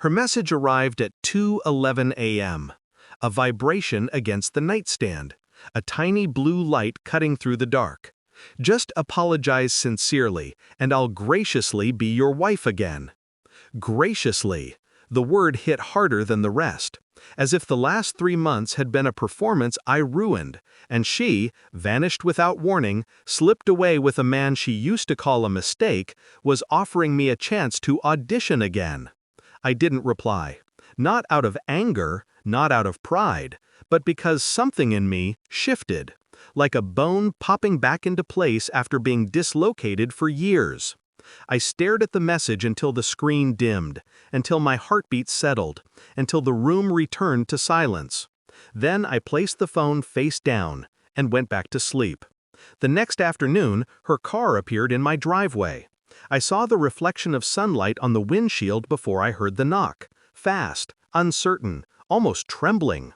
Her message arrived at 2:11 a.m. A vibration against the nightstand, a tiny blue light cutting through the dark. Just apologize sincerely, and I'll graciously be your wife again. Graciously. The word hit harder than the rest, as if the last 3 months had been a performance I ruined, and she, vanished without warning, slipped away with a man she used to call a mistake, was offering me a chance to audition again. I didn't reply. Not out of anger, not out of pride, but because something in me shifted, like a bone popping back into place after being dislocated for years. I stared at the message until the screen dimmed, until my heartbeat settled, until the room returned to silence. Then I placed the phone face down and went back to sleep. The next afternoon, her car appeared in my driveway. I saw the reflection of sunlight on the windshield before I heard the knock. Fast, uncertain, almost trembling.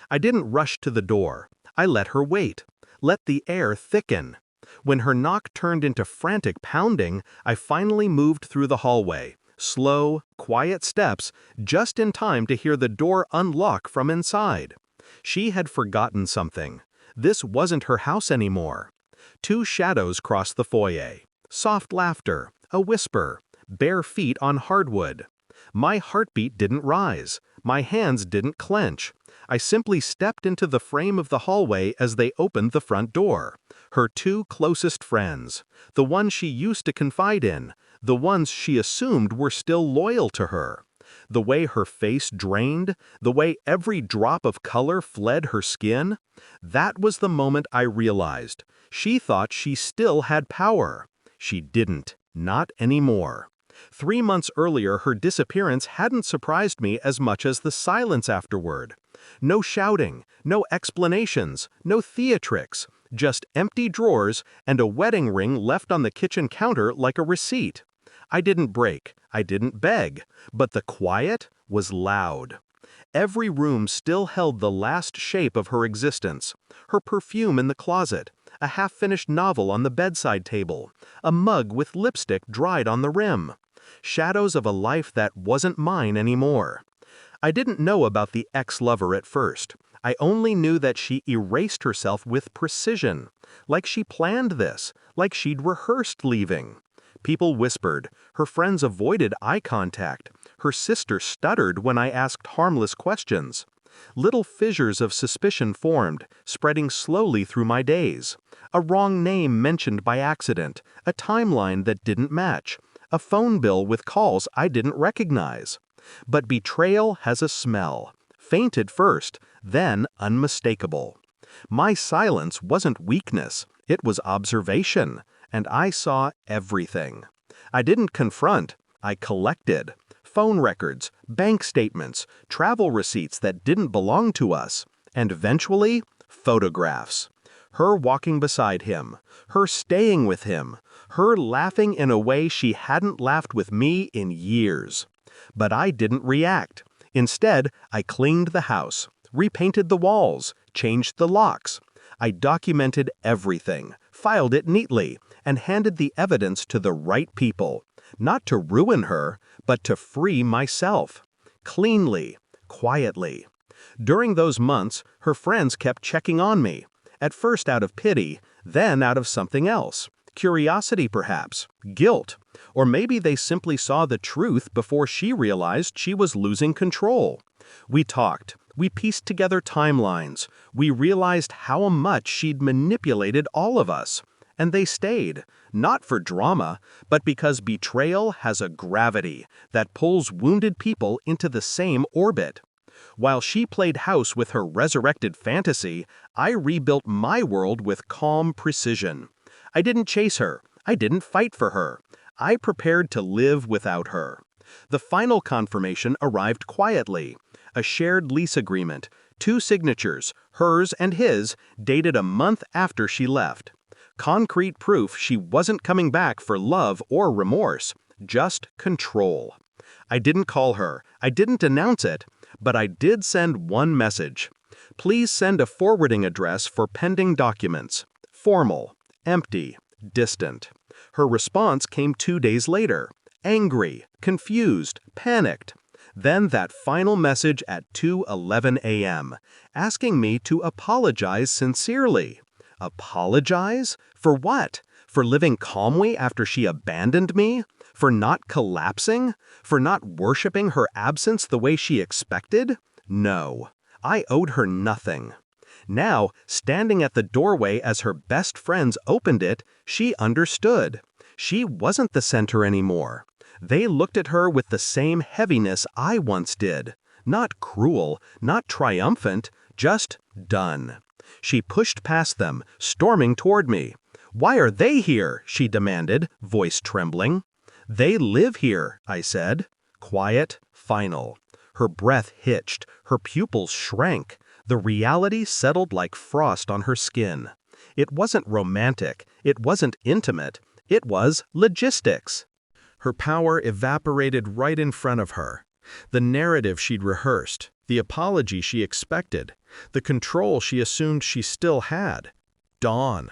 I didn't rush to the door. I let her wait. Let the air thicken. When her knock turned into frantic pounding, I finally moved through the hallway. Slow, quiet steps, just in time to hear the door unlock from inside. She had forgotten something. This wasn't her house anymore. 2 shadows crossed the foyer. Soft laughter, a whisper, bare feet on hardwood. My heartbeat didn't rise. My hands didn't clench. I simply stepped into the frame of the hallway as they opened the front door. Her 2 closest friends, the ones she used to confide in, the ones she assumed were still loyal to her. The way her face drained, the way every drop of color fled her skin, that was the moment I realized. She thought she still had power. She didn't, not anymore. 3 months earlier, her disappearance hadn't surprised me as much as the silence afterward. No shouting, no explanations, no theatrics, just empty drawers and a wedding ring left on the kitchen counter like a receipt. I didn't break, I didn't beg, but the quiet was loud. Every room still held the last shape of her existence. Her perfume in the closet, a half-finished novel on the bedside table, a mug with lipstick dried on the rim. Shadows of a life that wasn't mine anymore. I didn't know about the ex-lover at first. I only knew that she erased herself with precision, like she planned this, like she'd rehearsed leaving. People whispered, her friends avoided eye contact, her sister stuttered when I asked harmless questions. Little fissures of suspicion formed, spreading slowly through my days. A wrong name mentioned by accident, a timeline that didn't match, a phone bill with calls I didn't recognize. But betrayal has a smell, faint at first, then unmistakable. My silence wasn't weakness, it was observation, and I saw everything. I didn't confront, I collected. Phone records, bank statements, travel receipts that didn't belong to us, and eventually, photographs. Her walking beside him, her staying with him, her laughing in a way she hadn't laughed with me in years. But I didn't react. Instead, I cleaned the house, repainted the walls, changed the locks. I documented everything, filed it neatly, and handed the evidence to the right people. Not to ruin her, but to free myself. Cleanly, quietly. During those months, her friends kept checking on me. At first out of pity, then out of something else. Curiosity perhaps, guilt, or maybe they simply saw the truth before she realized she was losing control. We talked, we pieced together timelines, we realized how much she'd manipulated all of us. And they stayed, not for drama, but because betrayal has a gravity that pulls wounded people into the same orbit. While she played house with her resurrected fantasy, I rebuilt my world with calm precision. I didn't chase her. I didn't fight for her. I prepared to live without her. The final confirmation arrived quietly. A shared lease agreement, 2 signatures, hers and his, dated a month after she left. Concrete proof she wasn't coming back for love or remorse, just control. I didn't call her. I didn't announce it. But I did send one message. Please send a forwarding address for pending documents. Formal, empty, distant. Her response came 2 days later. Angry, confused, panicked. Then that final message at 2:11 a.m., asking me to apologize sincerely. Apologize? For what? For living calmly after she abandoned me? For not collapsing? For not worshiping her absence the way she expected? No. I owed her nothing. Now, standing at the doorway as her best friends opened it, she understood. She wasn't the center anymore. They looked at her with the same heaviness I once did. Not cruel, not triumphant, just done. She pushed past them, storming toward me. "Why are they here?" she demanded, voice trembling. "They live here," I said. Quiet, final. Her breath hitched, her pupils shrank. The reality settled like frost on her skin. It wasn't romantic, it wasn't intimate, it was logistics. Her power evaporated right in front of her. The narrative she'd rehearsed, the apology she expected, the control she assumed she still had. Dawn.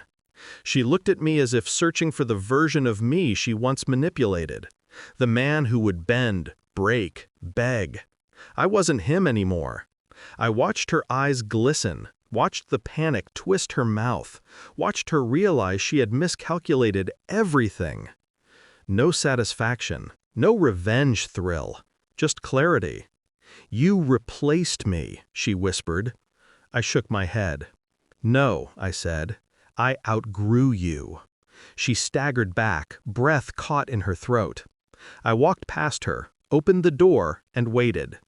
She looked at me as if searching for the version of me she once manipulated. The man who would bend, break, beg. I wasn't him anymore. I watched her eyes glisten, watched the panic twist her mouth, watched her realize she had miscalculated everything. No satisfaction, no revenge thrill, just clarity. "You replaced me," she whispered. I shook my head. "No," I said. "I outgrew you." She staggered back, breath caught in her throat. I walked past her, opened the door, and waited.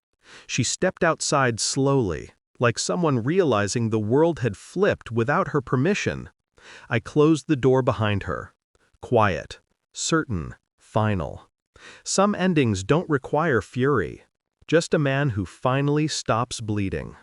She stepped outside slowly, like someone realizing the world had flipped without her permission. I closed the door behind her. Quiet, certain, final. Some endings don't require fury, just a man who finally stops bleeding.